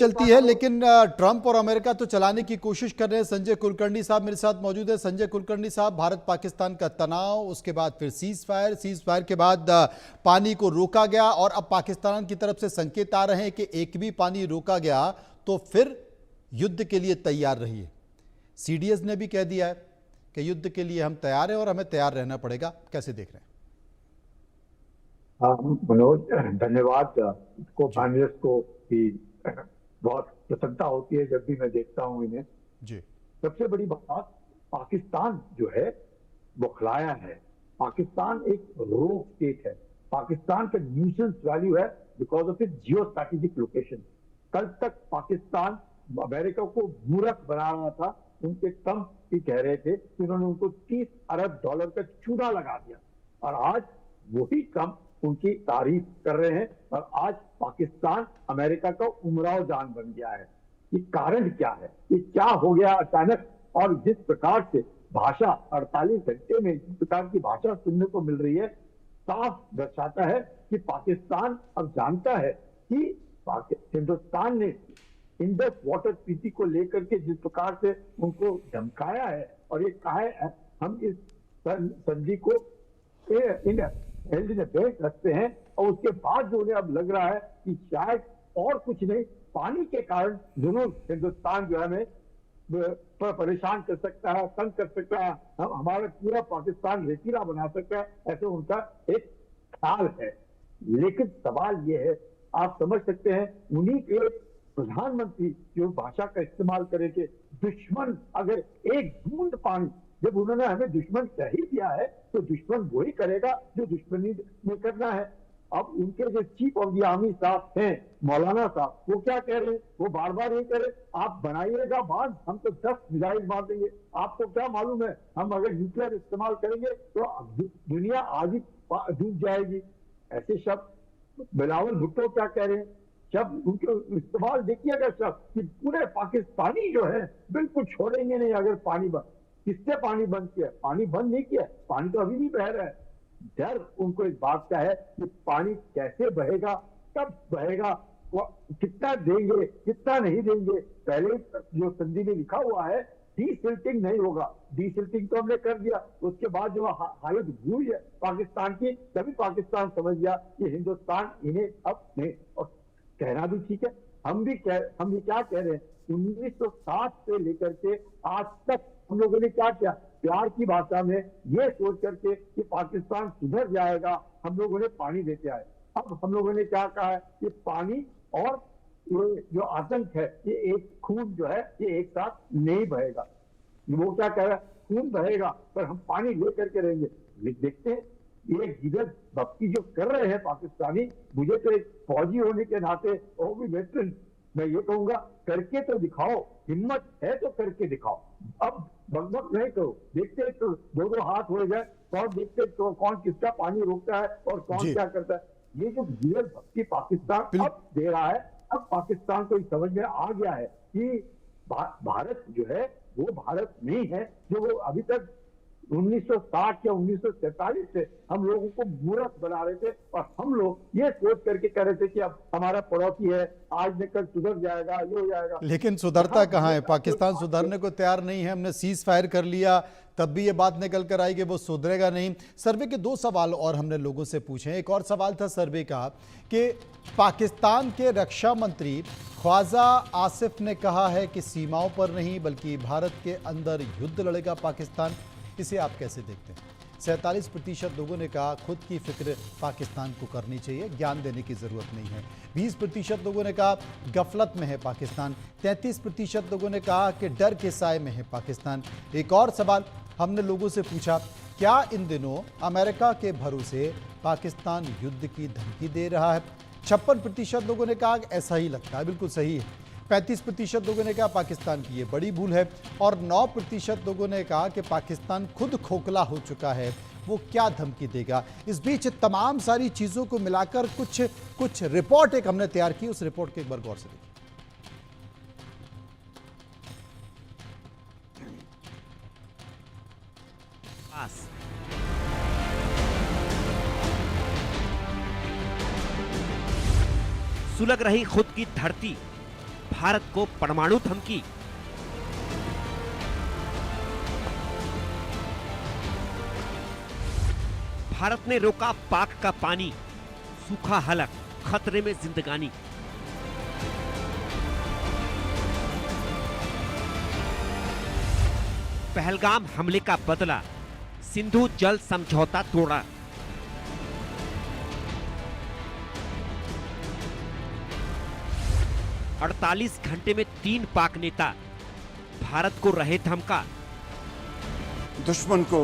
चलती है, लेकिन ट्रंप और अमेरिका तो चलाने की कोशिश कर रहे हैं। संजय कुलकर्णी साहब मेरे साथ मौजूद है। संजय कुलकर्णी साहब, भारत पाकिस्तान का तनाव, उसके बाद फिर सीज फायर के बाद पानी को रोका गया और अब पाकिस्तान की तरफ से संकेत आ रहे हैं कि एक भी पानी रोका गया तो फिर युद्ध के लिए तैयार रहिए। सीडीएस ने भी कह दिया है कि युद्ध के लिए हम तैयार हैं और हमें तैयार रहना पड़ेगा। कैसे देख रहे हैं? मनोज, धन्यवाद। को जी पैनलिस्ट को भी बहुत प्रसन्नता होती है जब भी मैं देखता हूँ इन्हें। जी सबसे बड़ी बात, पाकिस्तान जो है बौखलाया है। पाकिस्तान एक रोग स्टेट है। पाकिस्तान का न्यूसेंस वैल्यू है because of its Jio strategic location. कल तक पाकिस्तान अमेरिका को मूर्ख बना रहा था। उनके ट्रंप भी कह रहे थे कि उन्होंने उनको $30 अरब का चूना लगा दिया, और आज वही ट्रंप उनकी तारीफ कर रहे हैं। और आज पाकिस्तान अमेरिका का उमराव जान बन गया है। ये कारण क्या है? ये क्या हो गया अचानक? और जिस प्रकार से भाषा 48 घंटे में जिस प्रकार की भाषा सुनने को मिल रही है, साफ दर्शाता है कि पाकिस्तान अब जानता है कि हिंदुस्तान ने इंडस वाटर ट्रीटी को लेकर के जिस प्रकार से उनको धमकाया है और ये कहा है हम इस संधि को रखते हैं, और उसके बाद जो उन्हें अब लग रहा है कि शायद और कुछ नहीं, पानी के कारण जरूर हिंदुस्तान जो है हमें परेशान कर सकता है, तंग कर सकता है, हमारा पूरा पाकिस्तान रेतीला बना सकता है, ऐसे उनका एक ख्याल है। लेकिन सवाल ये है, आप समझ सकते हैं उन्हीं के प्रधानमंत्री जो भाषा का इस्तेमाल करेंगे, दुश्मन अगर एक बूंद पानी, जब उन्होंने हमें दुश्मन कह ही दिया है तो दुश्मन वही करेगा जो दुश्मनी में करना है। अब उनके जो चीफ ऑफ द आर्मी साहब हैं, मौलाना साहब, वो क्या कह रहे हैं? वो बार बार ये कह रहे, आप बनाइएगा बांध, हम तो 10 मिसाइल मार देंगे। आपको क्या मालूम है, हम अगर न्यूक्लियर इस्तेमाल करेंगे तो दुनिया आज ही डूब जाएगी। ऐसे शब्द बिलावल भुट्टो क्या कह रहे हैं? जब उनके इस्तेमाल देखिएगा शब्द कि पूरे पाकिस्तानी जो है बिल्कुल छोड़ेंगे नहीं अगर पानी बंद। किससे पानी बंद किया? पानी बंद नहीं किया, पानी तो अभी भी बह रहा है। डर उनको इस बात का है कि पानी कैसे बहेगा, कब बहेगा, कितना देंगे, कितना नहीं देंगे। पहले जो संधि में लिखा हुआ है डीसिल्टिंग नहीं होगा, डीसिल्टिंग तो हमने कर दिया। उसके बाद जो हालत हुई है पाकिस्तान की, तभी पाकिस्तान समझ गया कि हिंदुस्तान इन्हें अब नहीं। और कहना भी ठीक है, हम भी क्या कह रहे हैं, 1960 से लेकर के आज तक हम लोगों ने क्या किया? प्यार की भाषा में ये सोच करके कि पाकिस्तान सुधर जाएगा, हम लोगों ने पानी देते आए। अब हम लोगों ने क्या कहा है कि पानी और ये जो आतंक है, ये एक खून जो है ये एक साथ नहीं बहेगा। वो क्या कह रहा है? खून बहेगा पर हम पानी लेकर के रहेंगे। देखते हैं ये गिरद भक्ति जो कर रहे हैं पाकिस्तानी। मुझे तो एक फौजी होने के नाते, और भी वेटरन, मैं ये कहूंगा करके तो दिखाओ, हिम्मत है तो करके दिखाओ। अब बकबक नहीं करो, देखते तो दो हाथ हो जाए, और देखते तो कौन किसका पानी रोकता है और कौन क्या करता है। ये जो गिरद भक्ति पाकिस्तान अब दे रहा है, अब पाकिस्तान को समझ में आ गया है कि भारत जो है वो भारत नहीं है जो वो अभी तक 1960 या 1947 से हम लोगों को मूर्ख बना रहे थे। और हम लोग ये सोच करके कह रहे थे कि अब हमारा पड़ोसी है, आज न कल सुधर जाएगा, ये हो जाएगा। लेकिन सुधरता कहाँ है? पाकिस्तान सुधरने को तैयार नहीं है। हमने सीज फायर कर लिया, तब भी ये बात निकल कर आई कि वो सुधरेगा नहीं। सर्वे के 2 सवाल और हमने लोगों से पूछे। एक और सवाल था सर्वे का कि पाकिस्तान के रक्षा मंत्री ख्वाजा आसिफ ने कहा है कि सीमाओं पर नहीं बल्कि भारत के अंदर युद्ध लड़ेगा पाकिस्तान। इसे आप कैसे देखते हैं? 47% लोगों ने कहा खुद की फिक्र पाकिस्तान को करनी चाहिए, ज्ञान देने की जरूरत नहीं है। 20% लोगों ने कहा गफलत में है पाकिस्तान। 33% लोगों ने कहा कि डर के साए में है पाकिस्तान। एक और सवाल हमने लोगों से पूछा, क्या इन दिनों अमेरिका के भरोसे पाकिस्तान युद्ध की धमकी दे रहा है? 56% लोगों ने कहा ऐसा ही लगता है, बिल्कुल सही है। 35% लोगों ने कहा पाकिस्तान की ये बड़ी भूल है, और 9% लोगों ने कहा कि पाकिस्तान खुद खोखला हो चुका है, वो क्या धमकी देगा। इस बीच तमाम सारी चीज़ों को मिलाकर कुछ रिपोर्ट एक हमने तैयार की, उस रिपोर्ट के एक बार गौर से देखिए। सुलग रही खुद की धरती, भारत को परमाणु धमकी। भारत ने रोका पाक का पानी, सूखा हलक, खतरे में जिंदगानी। पहलगाम हमले का बदला, सिंधु जल समझौता तोड़ा। अड़तालीस घंटे में 3 पाक नेता भारत को रहे धमका। दुश्मन को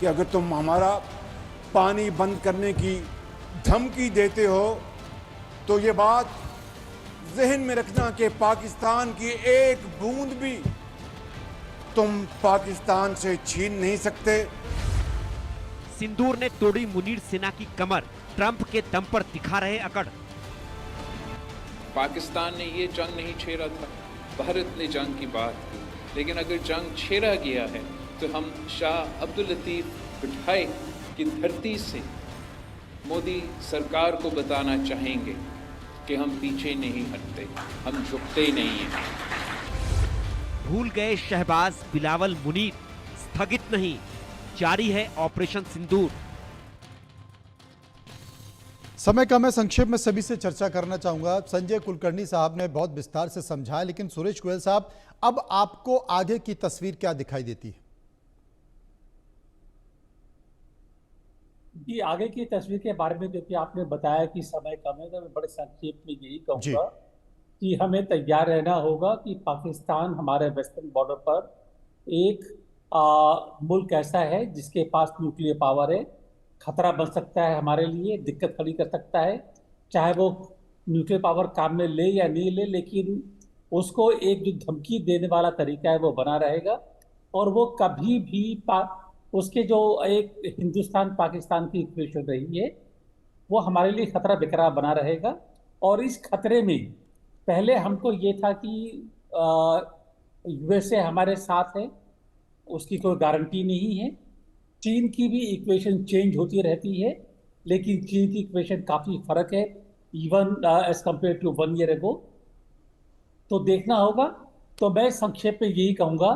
कि अगर तुम हमारा पानी बंद करने की धमकी देते हो तो ये बात जहन में रखना कि पाकिस्तान की एक बूंद भी तुम पाकिस्तान से छीन नहीं सकते। सिंदूर ने तोड़ी मुनीर सेना की कमर, ट्रंप के दम पर दिखा रहे अकड़। पाकिस्तान ने ये जंग नहीं छेड़ा था, भारत ने जंग की बात की, लेकिन अगर जंग छेड़ा गया है तो हम शाह अब्दुल लतीफ बिठाई की धरती से मोदी सरकार को बताना चाहेंगे कि हम पीछे नहीं हटते, हम झुकते नहीं हैं। भूल गए शहबाज, बिलावल, मुनीर, स्थगित नहीं, जारी है ऑपरेशन सिंदूर। समय कम है, संक्षेप में सभी से चर्चा करना चाहूंगा। संजय कुलकर्णी साहब ने बहुत विस्तार से समझाया, लेकिन सुरेश गोयल साहब, अब आपको आगे की तस्वीर क्या दिखाई देती है? जी, आगे की तस्वीर के बारे में क्योंकि आपने बताया कि समय कम है, तो मैं बड़े संक्षेप में यही कहूँगा कि हमें तैयार रहना होगा कि पाकिस्तान हमारे वेस्टर्न बॉर्डर पर एक मुल्क ऐसा है जिसके पास न्यूक्लियर पावर है, खतरा बन सकता है हमारे लिए, दिक्कत खड़ी कर सकता है, चाहे वो न्यूक्लियर पावर काम में ले या नहीं ले, लेकिन उसको एक जो धमकी देने वाला तरीका है वो बना रहेगा। और वो कभी भी उसके जो एक हिंदुस्तान पाकिस्तान की इक्वेशन रही है वो हमारे लिए खतरा बेकरार बना रहेगा। और इस खतरे में पहले हमको ये था कि यूएसए हमारे साथ है, उसकी कोई गारंटी नहीं है। चीन की भी इक्वेशन चेंज होती रहती है, लेकिन चीन की इक्वेशन काफ़ी फर्क है even as compare to 1 year ago. तो देखना होगा। तो मैं संक्षेप में यही कहूँगा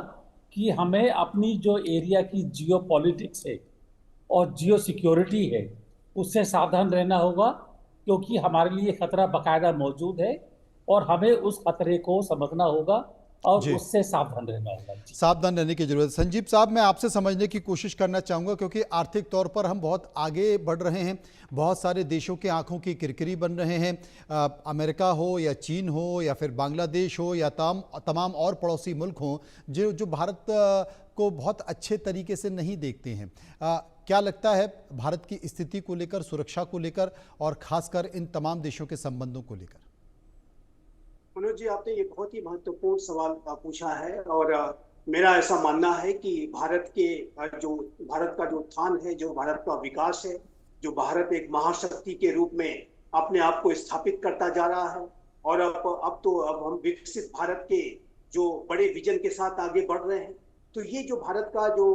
कि हमें अपनी जो एरिया की जियो पॉलिटिक्स है और जियो सिक्योरिटी है उससे सावधान रहना होगा, क्योंकि हमारे लिए खतरा बाकायदा मौजूद है और हमें उस खतरे को समझना होगा और उससे सावधान रहना होगा। सावधान रहने की जरूरत है। संजीव साहब, मैं आपसे समझने की कोशिश करना चाहूंगा, क्योंकि आर्थिक तौर पर हम बहुत आगे बढ़ रहे हैं, बहुत सारे देशों के आंखों की किरकिरी बन रहे हैं, अमेरिका हो या चीन हो या फिर बांग्लादेश हो या तमाम और पड़ोसी मुल्क हों जो भारत को बहुत अच्छे तरीके से नहीं देखते हैं। क्या लगता है भारत की स्थिति को लेकर, सुरक्षा को लेकर और खासकर इन तमाम देशों के संबंधों को लेकर? मनोज जी, आपने ये बहुत ही महत्वपूर्ण सवाल पूछा है और मेरा ऐसा मानना है कि भारत का जो उत्थान है, जो भारत का विकास है, जो भारत एक महाशक्ति के रूप में अपने आप को स्थापित करता जा रहा है और अब हम विकसित भारत के जो बड़े विजन के साथ आगे बढ़ रहे हैं। तो ये जो भारत का जो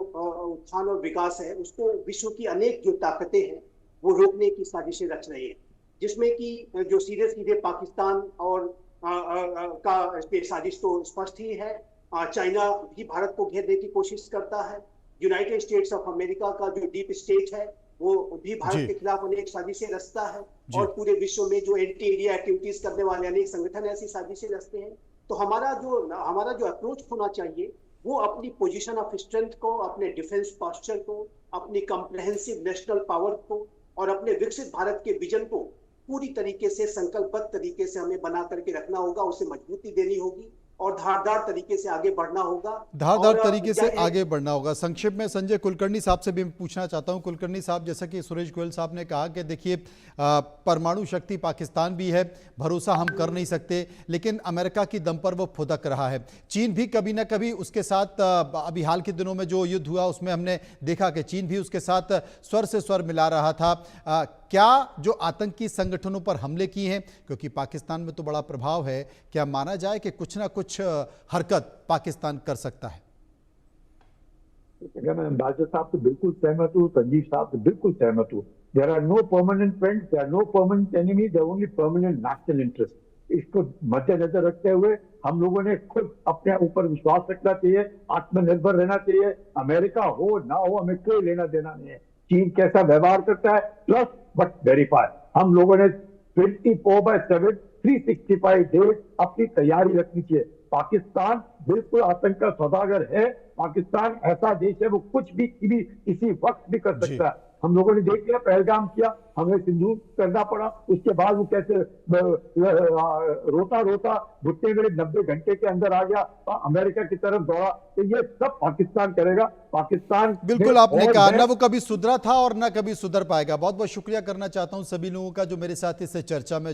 उत्थान और विकास है उसको विश्व की अनेक जो ताकतें हैं वो रोकने की साजिशें रच रही है, जिसमें कि जो सीधे सीधे पाकिस्तान और का साजिश तो स्पष्ट ही है। चाइना भी भारत को घेरने की कोशिश करता है। यूनाइटेड स्टेट्स ऑफ अमेरिका का जो डीप स्टेट है वो भी भारत के खिलाफ अनेक साजिशें रचता है और पूरे विश्व में जो एंटी इंडिया एक्टिविटीज करने वाले अनेक संगठन ऐसी साजिशें रचते हैं। तो हमारा जो अप्रोच होना चाहिए वो अपनी पोजीशन ऑफ स्ट्रेंथ को, अपने डिफेंस पोस्चर को, अपनी कॉम्प्रिहेंसिव नेशनल पावर को और अपने विकसित भारत के विजन को पूरी तरीके से संकल्पबद्ध तरीके से हमें बना करके रखना होगा, उसे मजबूती देनी होगी और धारदार तरीके से आगे बढ़ना होगा। धारदार तरीके से आगे बढ़ना होगा। संक्षेप में संजय कुलकर्णी साहब से भी पूछना चाहता हूं। कुलकर्णी साहब, जैसा कि सुरेश गोयल साहब ने कहा कि देखिए परमाणु शक्ति पाकिस्तान भी है, भरोसा हम कर नहीं सकते, लेकिन अमेरिका की दम पर वो फुदक रहा है। चीन भी कभी ना कभी उसके साथ, अभी हाल के दिनों में जो युद्ध हुआ उसमें हमने देखा कि चीन भी उसके साथ स्वर से स्वर मिला रहा था। क्या जो आतंकी संगठनों पर हमले किए हैं, क्योंकि पाकिस्तान में तो बड़ा प्रभाव है, क्या माना जाए कि कुछ ना कुछ हरकत पाकिस्तान कर सकता है? मैं अंदाजा साहब से बिल्कुल सहमत हूँ, संजीव साहब से बिल्कुल सहमत हूँ। There are no permanent friends, there are no permanent enemy, there only permanent national interest. इसको मद्देनजर रखते हुए हम लोगों ने खुद अपने ऊपर विश्वास रखना चाहिए, आत्मनिर्भर रहना चाहिए। अमेरिका हो ना हो, हमें कोई लेना देना नहीं है। चीन कैसा व्यवहार करता है, ट्रस्ट बट वेरीफाई। हम लोगों ने 24/7 365 डेज अपनी तैयारी रखनी चाहिए। पाकिस्तान बिल्कुल आतंक का सौदागर है। पाकिस्तान ऐसा देश है, वो कुछ भी किसी वक्त भी कर सकता है। हम लोगों ने देख लिया, पहलगाम किया, हमें सिंदूर करना पड़ा, उसके बाद वो कैसे रोता रोता घुटने मेरे 90 घंटे के अंदर आ गया, अमेरिका की तरफ दौड़ा। तो ये सब पाकिस्तान करेगा। पाकिस्तान बिल्कुल आपने कहा, ना वो कभी सुधरा था और ना कभी सुधर पाएगा। बहुत बहुत शुक्रिया करना चाहता हूं सभी लोगों का जो मेरे साथ इस चर्चा में